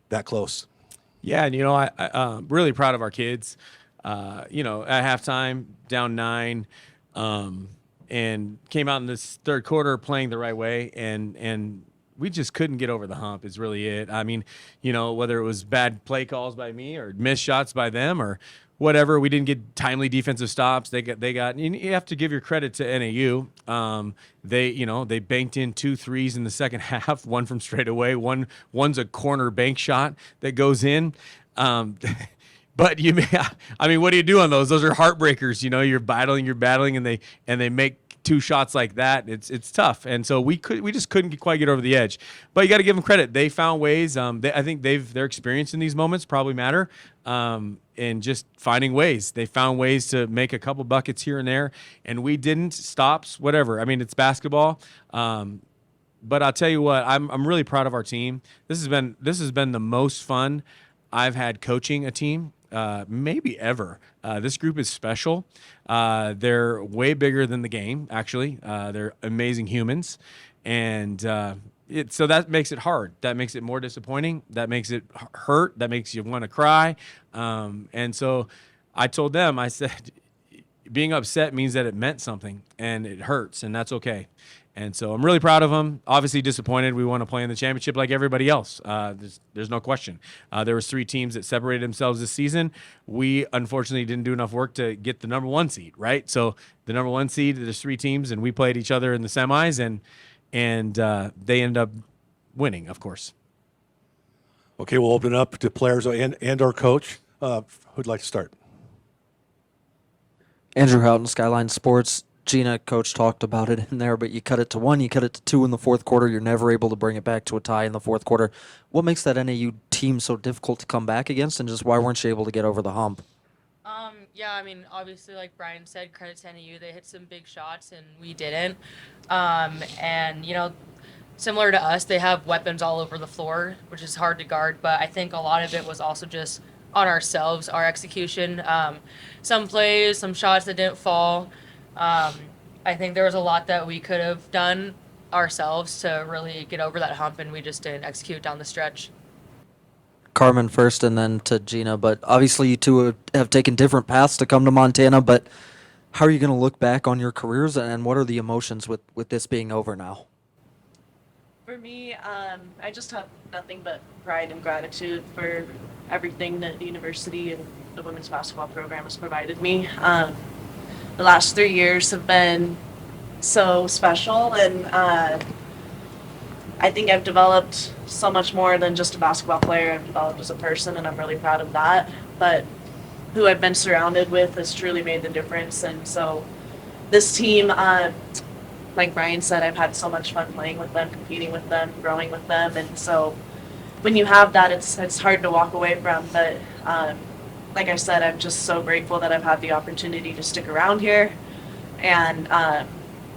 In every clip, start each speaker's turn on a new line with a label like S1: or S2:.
S1: that close.
S2: Yeah, and I'm really proud of our kids. At halftime, down 9, um, and came out in this third quarter playing the right way, and we just couldn't get over the hump. Is really it. I mean, whether it was bad play calls by me or missed shots by them or whatever, we didn't get timely defensive stops. They got. You have to give your credit to NAU. They banked in 2 threes in the second half. One from straight away. One's a corner bank shot that goes in. Um, but I mean, what do you do on those? Those are heartbreakers. You're battling, and they make 2 shots like that. It's tough, and so we just couldn't quite get over the edge. But you got to give them credit. They found ways. I think their experience in these moments probably matter. And just finding ways. They found ways to make a couple buckets here and there, and we didn't. Stops, whatever. I mean, it's basketball. But I'll tell you what, I'm really proud of our team. This has been the most fun I've had coaching a team maybe ever. This group is special. They're way bigger than the game, actually. They're amazing humans, and so that makes it hard. That makes it more disappointing. That makes it hurt. That makes you want to cry. And so I told them, I said, being upset means that it meant something, and it hurts, and that's okay. And so I'm really proud of them. Obviously disappointed. We want to play in the championship like everybody else. There's no question. There was 3 teams that separated themselves this season. We unfortunately didn't do enough work to get the number 1 seed, right? So the number 1 seed, there's 3 teams, and we played each other in the semis, and they ended up winning, of course.
S1: Okay, we'll open it up to players and our coach. Who'd like to start?
S3: Andrew Houghton, Skyline Sports. Gina, coach talked about it in there, but you cut it to 1, you cut it to 2 in the fourth quarter. You're never able to bring it back to a tie in the fourth quarter. What makes that NAU team so difficult to come back against, and just why weren't you able to get over the hump?
S4: Yeah, I mean, obviously, like Brian said, credit to NAU. They hit some big shots, and we didn't. And, similar to us, they have weapons all over the floor, which is hard to guard, but I think a lot of it was also just on ourselves, our execution. Some plays, some shots that didn't fall. I think there was a lot that we could have done ourselves to really get over that hump, and we just didn't execute down the stretch.
S3: Carmen first and then to Gina, but obviously you two have taken different paths to come to Montana, but how are you going to look back on your careers, and what are the emotions with this being over now?
S5: For me, I just have nothing but pride and gratitude for everything that the university and the women's basketball program has provided me. The last 3 years have been so special, and I think I've developed so much more than just a basketball player. I've developed as a person, and I'm really proud of that. But who I've been surrounded with has truly made the difference. And so this team, like Brian said, I've had so much fun playing with them, competing with them, growing with them. And so when you have that, it's hard to walk away from. But like I said, I'm just so grateful that I've had the opportunity to stick around here and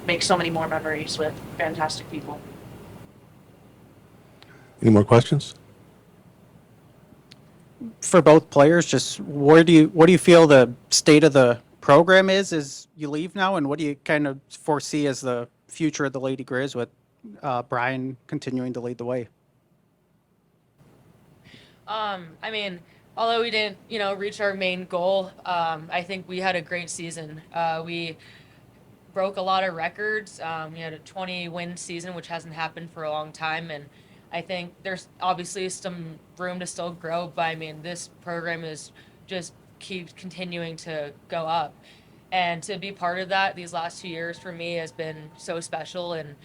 S5: make so many more memories with fantastic people.
S1: Any more questions?
S6: For both players, just what do you feel the state of the program is as you leave now, and what do you kind of foresee as the future of the Lady Griz with Brian continuing to lead the way?
S4: I mean, although we didn't, reach our main goal, I think we had a great season. We broke a lot of records. We had a 20-win season, which hasn't happened for a long time, and I think there's obviously some room to still grow, but I mean, this program is just keeps continuing to go up. And to be part of that these last 2 years for me has been so special. And,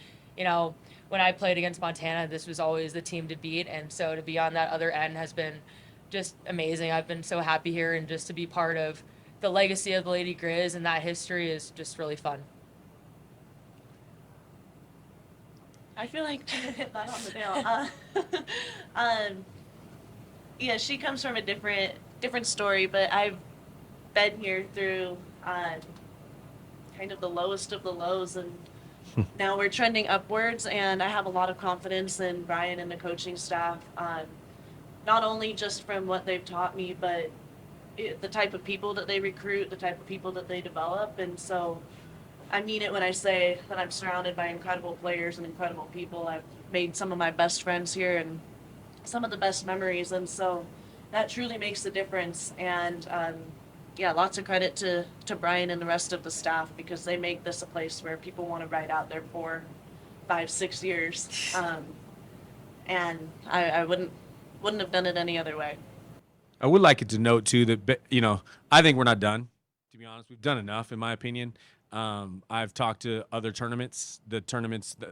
S4: when I played against Montana, this was always the team to beat. And so to be on that other end has been just amazing. I've been so happy here, and just to be part of the legacy of the Lady Griz and that history is just really fun.
S5: I feel like Gina hit that on the nail. Yeah, she comes from a different story, but I've been here through kind of the lowest of the lows, and now we're trending upwards, and I have a lot of confidence in Brian and the coaching staff, not only just from what they've taught me, but the type of people that they recruit, the type of people that they develop. And so I mean it when I say that I'm surrounded by incredible players and incredible people. I've made some of my best friends here, and some of the best memories, and so that truly makes a difference. And yeah, lots of credit to Brian and the rest of the staff, because they make this a place where people want to ride out there for 5, 6 years. And I wouldn't have done it any other way.
S2: I would like it to note too that I think we're not done. To be honest, we've done enough, in my opinion. I've talked to other tournaments,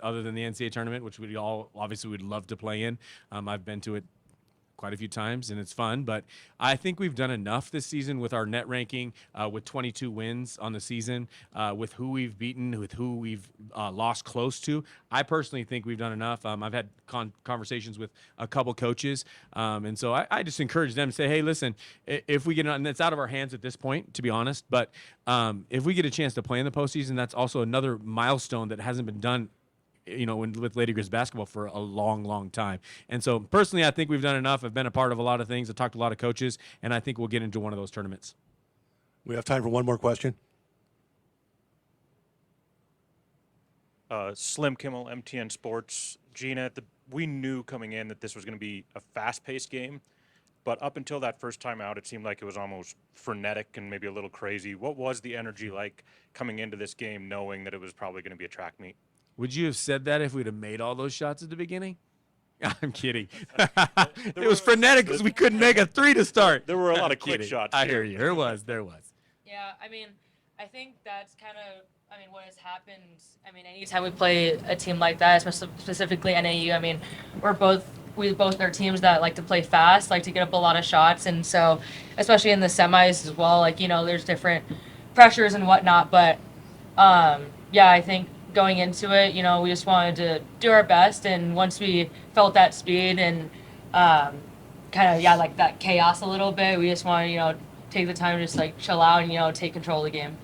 S2: other than the NCAA tournament, which we all obviously would love to play in. I've been to it quite a few times, and it's fun. But I think we've done enough this season with our net ranking, with 22 wins on the season, with who we've beaten, with who we've lost close to. I personally think we've done enough. I've had conversations with a couple coaches, and so I just encourage them to say, hey, listen, if we get, and it's out of our hands at this point, to be honest, but if we get a chance to play in the postseason, that's also another milestone that hasn't been done with Lady Griz basketball for a long, long time. And so personally, I think we've done enough. I've been a part of a lot of things. I've talked to a lot of coaches, and I think we'll get into one of those tournaments.
S1: We have time for one more question.
S7: Slim Kimmel, MTN Sports. Gina, we knew coming in that this was going to be a fast-paced game, but up until that first time out, it seemed like it was almost frenetic and maybe a little crazy. What was the energy like coming into this game, knowing that it was probably going to be a track meet?
S2: Would you have said that if we'd have made all those shots at the beginning? I'm kidding. It was frenetic because we couldn't make a three to start.
S7: There were a lot of
S2: I'm
S7: quick
S2: kidding.
S7: shots.
S2: I
S7: too.
S2: hear you. There was.
S4: Yeah, I mean, I think that's kind of, what has happened. Anytime we play a team like that, specifically NAU, we both are teams that like to play fast, like to get up a lot of shots. And so, especially in the semis as well, there's different pressures and whatnot. But, yeah, I think going into it, we just wanted to do our best. And once we felt that speed and like that chaos a little bit, we just wanted, take the time to just chill out and, take control of the game.